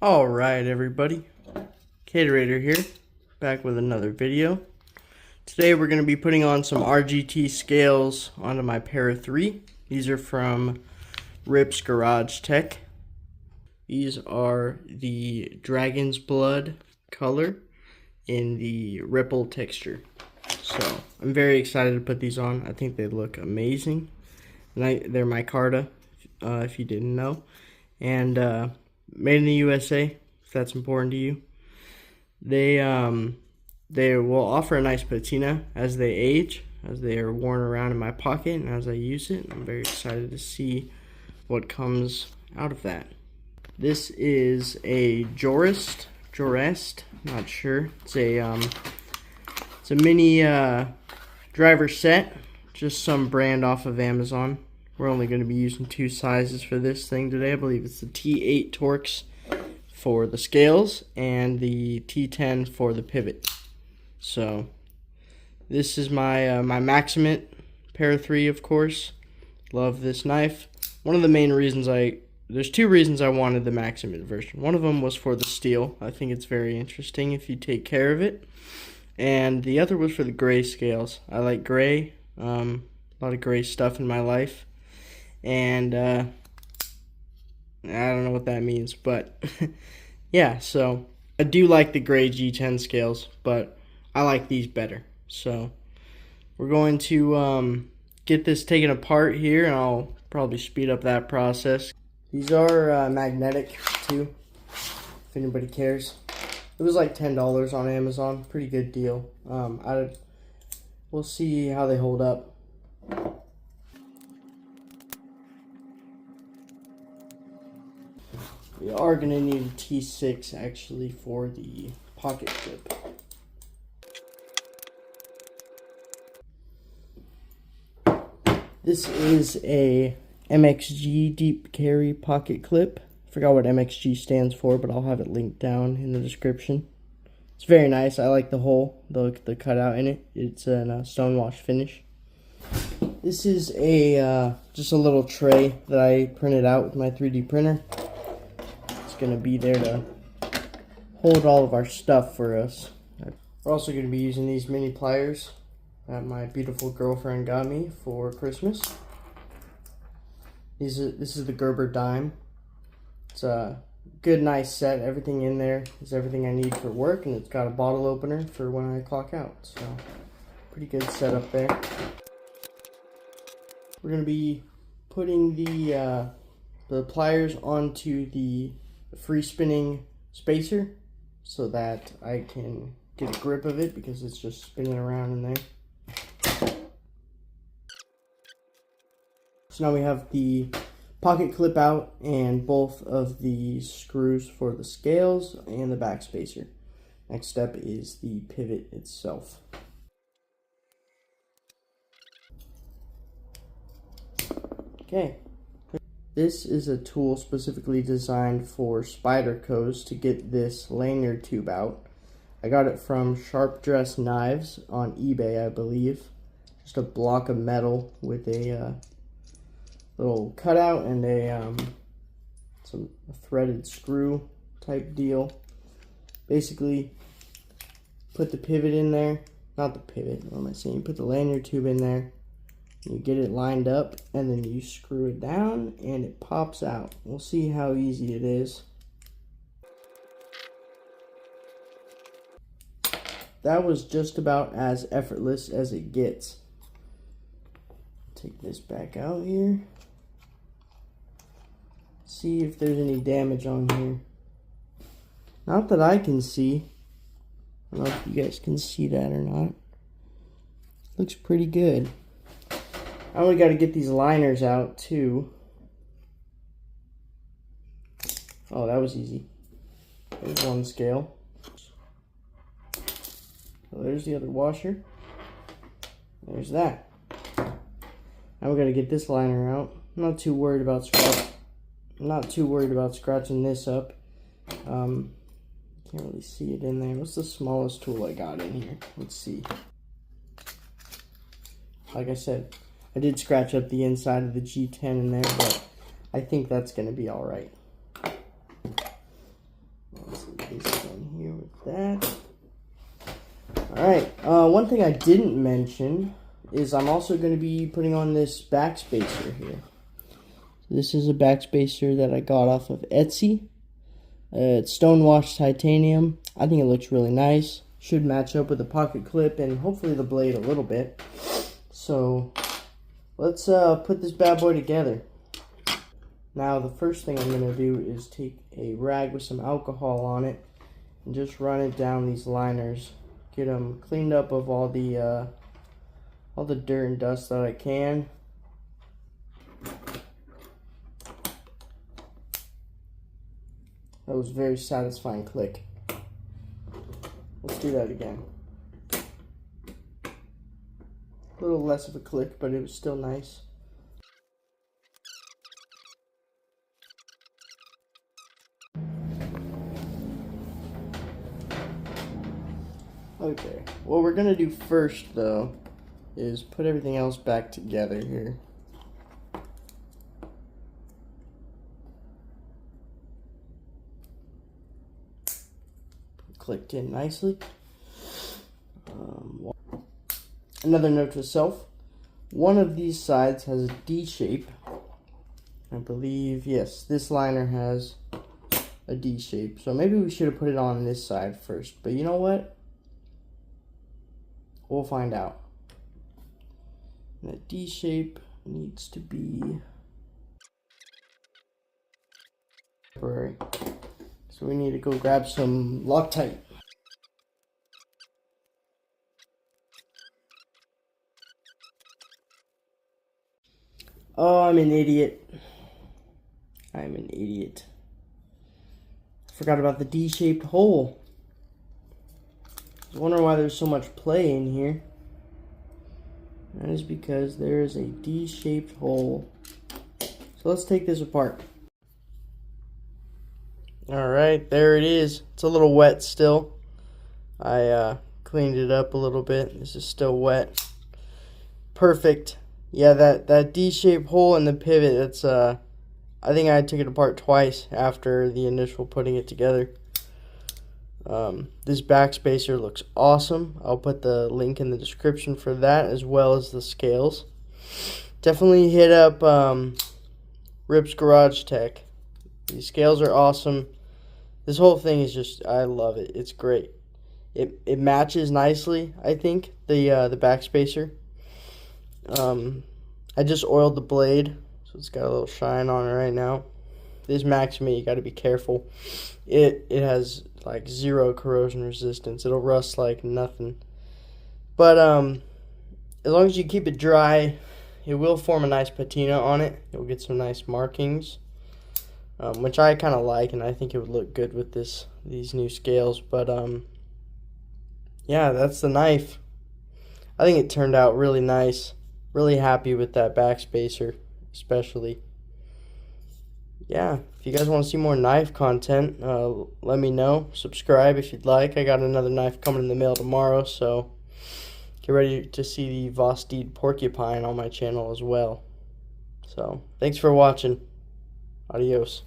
Alright everybody, Caterator here, back with another video. Today we're going to be putting on some RGT scales onto my Para 3. These are from Rip's Garage Tech. These are the Dragon's Blood color in the ripple texture. So I'm very excited to put these on. I think they look amazing. And they're micarta, if you didn't know. And made in the USA, if that's important to you. They will offer a nice patina as they age, as they are worn around in my pocket and as I use it. I'm very excited to see what comes out of that. This is a Jorest, not sure. It's a mini driver set, just some brand off of Amazon. We're only going to be using two sizes for this thing today. I believe it's the T8 Torx for the scales and the T10 for the pivot. So this is my my Maximate Para 3, of course. Love this knife. One of the main reasons there's two reasons I wanted the Maximate version. One of them was for the steel. I think it's very interesting if you take care of it. And the other was for the gray scales. I like gray. A lot of gray stuff in my life. And I don't know what that means, but yeah, so I do like the gray G10 scales, but I like these better. So we're going to get this taken apart here, and I'll probably speed up that process. These are magnetic too, if anybody cares. It was like $10 on Amazon, pretty good deal. We'll see how they hold up. We are going to need a T6 actually for the pocket clip. This is a MXG deep carry pocket clip. I forgot what MXG stands for, but I'll have it linked down in the description. It's very nice. I like the hole, the cutout in it. It's a stonewash finish. This is a just a little tray that I printed out with my 3D printer. Going to be there to hold all of our stuff for us. We're also going to be using these mini pliers that my beautiful girlfriend got me for Christmas. This is the Gerber dime. It's a good, nice set. Everything in there is everything I need for work, and it's got a bottle opener for when I clock out. So pretty good setup there. We're going to be putting the pliers onto the free spinning spacer so that I can get a grip of it because it's just spinning around in there. So now we have the pocket clip out and both of the screws for the scales and the backspacer. Next step is the pivot itself. Okay. This is a tool specifically designed for Spydercos to get this lanyard tube out. I got it from Sharp Dress Knives on eBay, I believe. Just a block of metal with a little cutout and a threaded screw type deal. Basically, put the pivot in there. Not the pivot, what am I saying? Put the lanyard tube in there. You get it lined up, and then you screw it down, and it pops out. We'll see how easy it is. That was just about as effortless as it gets. Take this back out here. See if there's any damage on here. Not that I can see. I don't know if you guys can see that or not. Looks pretty good. I only got to get these liners out too. Oh, that was easy. There's one scale. So there's the other washer. There's that. Now we got to get this liner out. I'm not too worried about scratching this up. Can't really see it in there. What's the smallest tool I got in here? Let's see. Like I said, I did scratch up the inside of the G10 in there, but I think that's going to be alright. one thing I didn't mention is I'm also going to be putting on this Backspacer here. This is a Backspacer that I got off of Etsy. It's stonewashed titanium. I think it looks really nice. Should match up with the pocket clip and hopefully the blade a little bit. So let's put this bad boy together. Now the first thing I'm going to do is take a rag with some alcohol on it and just run it down these liners. Get them cleaned up of all the dirt and dust that I can. That was a very satisfying click. Let's do that again. A little less of a click, but it was still nice. Okay, what we're gonna do first though is put everything else back together here. Clicked in nicely. Another note to self, one of these sides has a D shape. I believe, yes, this liner has a D shape. So maybe we should have put it on this side first, but you know what? We'll find out. And the D shape needs to be temporary. So we need to go grab some Loctite. Oh, I'm an idiot. I'm an idiot. I forgot about the D-shaped hole. I was wondering why there's so much play in here. That is because there is a D-shaped hole. So let's take this apart. Alright, there it is. It's a little wet still. I cleaned it up a little bit. This is still wet. Perfect. Yeah, that D-shaped hole in the pivot, it's I think I took it apart twice after the initial putting it together. This Backspacer looks awesome. I'll put the link in the description for that as well as the scales. Definitely hit up Rip's Garage Tech. These scales are awesome. This whole thing is just, I love it. It's great. It matches nicely, I think, the Backspacer. I just oiled the blade, so it's got a little shine on it right now. This Maximate, you got to be careful. It has like 0 corrosion resistance. It'll rust like nothing. But as long as you keep it dry, it will form a nice patina on it. You'll get some nice markings, which I kind of like, and I think it would look good with these new scales. But yeah, that's the knife. I think it turned out really nice. Really happy with that Backspacer, especially. Yeah, if you guys want to see more knife content, let me know. Subscribe if you'd like. I got another knife coming in the mail tomorrow, so get ready to see the Vosteed Porcupine on my channel as well. So, thanks for watching. Adios.